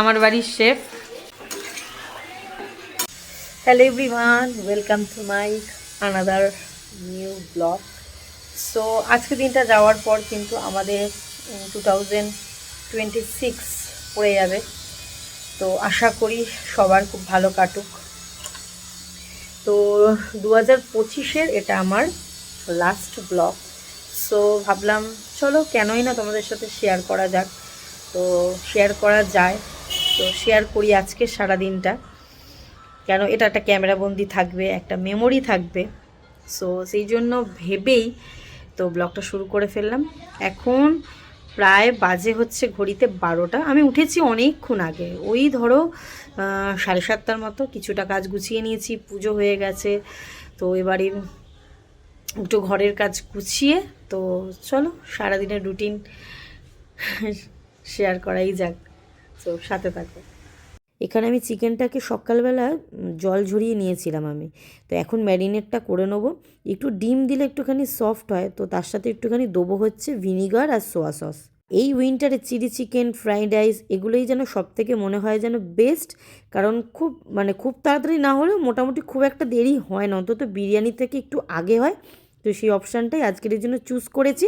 আমার বাড়ির chef. Hello everyone, welcome to my another new blog. So আজকে দিনটা যাওয়ার পর কিন্তু আমাদের 2026 পড়ে যাবে। তো আশা করি সবার খুব ভালো কাটুক। তো 2025-এর এটা আমার লাস্ট ব্লগ। সো ভাবলাম চলো কেনই না তোমাদের সাথে শেয়ার করা যাক। তো শেয়ার করা যায়, তো শেয়ার করি আজকে সারা দিনটা। কেন, এটা একটা ক্যামেরাবন্দি থাকবে, একটা মেমোরি থাকবে। সো সেই জন্য ভেবেই তো ব্লগটা শুরু করে ফেললাম। এখন প্রায় বাজে হচ্ছে ঘড়িতে 12টা। আমি উঠেছি অনেকক্ষণ আগে, ওই ধরো 7:30টার মতো। কিছুটা কাজ গুছিয়ে নিয়েছি, পুজো হয়ে গেছে। তো এবারে একটু ঘরের কাজ গুছিয়ে, তো চলো সারাদিনের রুটিন শেয়ার করাই যাক। তো সাথে থাকো। এখানে আমি চিকেনটাকে সকালবেলা জল ঝরিয়ে নিয়েছিলাম আমি। তো এখন ম্যারিনেটটা করে নেবো। একটু ডিম দিলে একটুখানি সফট হয়, তো তার সাথে একটুখানি দেবো হচ্ছে ভিনিগার আর সোয়া সস। এই উইন্টারে চিলি চিকেন, ফ্রাইড রাইস এগুলোই যেন সব থেকে মনে হয় যেন বেস্ট। কারণ খুব তাড়াতাড়ি না হলেও মোটামুটি খুব একটা দেরি হয় না, অন্তত বিরিয়ানি থেকে একটু আগে হয়। তো সেই অপশানটাই আজকের জন্য চুজ করেছি।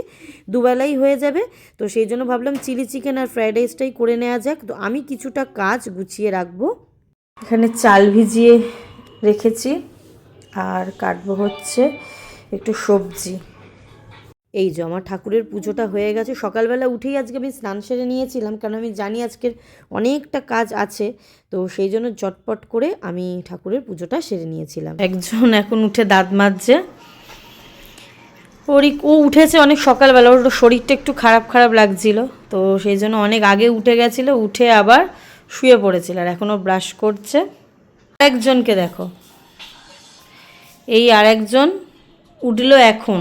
দুবেলাই হয়ে যাবে, তো সেই জন্য ভাবলাম চিলি চিকেন আর ফ্রাইড রাইসটাই করে নেওয়া যাক। তো আমি কিছুটা কাজ গুছিয়ে রাখবো। এখানে চাল ভিজিয়ে রেখেছি আর কাটবো হচ্ছে একটু সবজি। এই যে আমার ঠাকুরের পুজোটা হয়ে গেছে। সকালবেলা উঠেই আজকে আমি স্নান সেরে নিয়েছিলাম, কারণ আমি জানি আজকের অনেকটা কাজ আছে। তো সেই জন্য চটপট করে আমি ঠাকুরের পুজোটা সেরে নিয়েছিলাম। একজন এখন উঠে দাঁত মাজছে। ও উঠেছে অনেক সকালবেলা, ওর শরীরটা একটু খারাপ খারাপ লাগছিল, তো সেই জন্য অনেক আগে উঠে গেছিলো, উঠে আবার শুয়ে পড়েছিল আর এখনও ব্রাশ করছে। একজনকে দেখো, এই আরেকজন উঠলো এখন,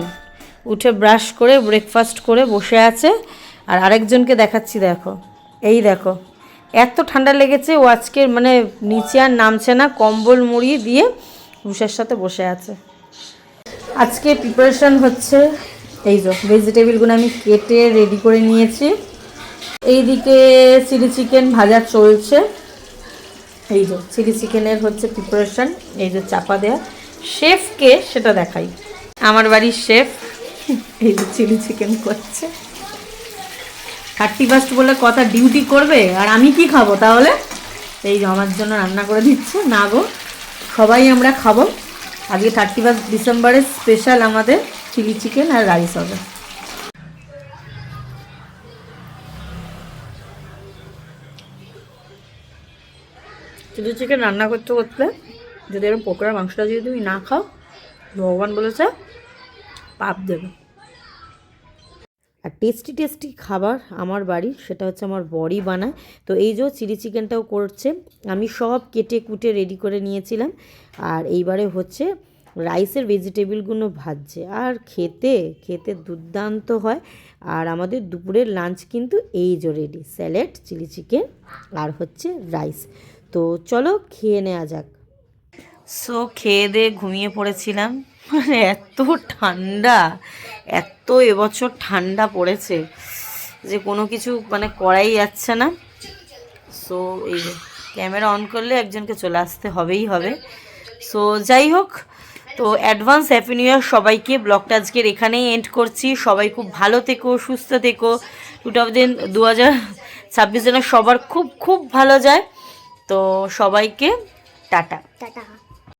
উঠে ব্রাশ করে ব্রেকফাস্ট করে বসে আছে। আর আরেকজনকে দেখাচ্ছি, দেখো এই দেখো, এত ঠান্ডা লেগেছে ও আজকে মানে নিচে আর নামছে না, কম্বল মুড়ি দিয়ে উষার সাথে বসে আছে। আজকে প্রিপারেশান হচ্ছে, এই যে ভেজিটেবিলগুলো আমি কেটে রেডি করে নিয়েছি। এইদিকে চিলি চিকেন ভাজা চলছে। এই যে চিলি চিকেনের হচ্ছে প্রিপারেশান, এই যে চাপা দেয়া। শেফকে সেটা দেখাই, আমার বাড়ির শেফ এই যে চিলি চিকেন করছে। 31 বলে কথা, ডিউটি করবে আর আমি কি খাবো তাহলে? এই যে আমার জন্য রান্না করে দিচ্ছে। না গো, সবাই আমরা খাবো। আজকে 31 ডিসেম্বরের স্পেশাল আমাদের চিলি চিকেন আর রাইস হবে। চিলি চিকেন রান্না করতে করতে যদি এরকম পকোড়া মাংসটা যদি তুমি না খাও, ভগবান বলেছে পাপ দেবে। আর টেস্টি টেস্টি খাবার আমার বাড়ির, সেটা হচ্ছে আমার বড়ি বানায়। তো এই যে চিলি চিকেনটাও করছে, আমি সব কেটে কুটে রেডি করে নিয়েছিলাম। আর এইবারে হচ্ছে রাইসের ভেজিটেবিলগুলো ভাজছে, আর খেতে খেতে দুর্দান্ত হয়। আর আমাদের দুপুরের লাঞ্চ কিন্তু এই যে রেডি, স্যালাড, চিলি চিকেন আর হচ্ছে রাইস। তো চলো খেয়ে নেওয়া যাক। সো খেয়ে দিয়ে ঘুমিয়ে পড়েছিলাম। মানে এত ঠান্ডা, এত এবছর ঠান্ডা পড়েছে যে কোনো কিছু মানে করাই যাচ্ছে না। সো এই ক্যামেরা অন করলে একজনকে চলে আসতে হবে। সো যাই হোক, তো অ্যাডভান্স হ্যাপি নিউ ইয়ার সবাইকে। ব্লগটা আজকের এখানেই এন্ড করছি। সবাই খুব ভালো থেকো, সুস্থ থেকো। 2026 যেন সবার খুব খুব ভালো যায়। তো সবাইকে টাটা টাটা।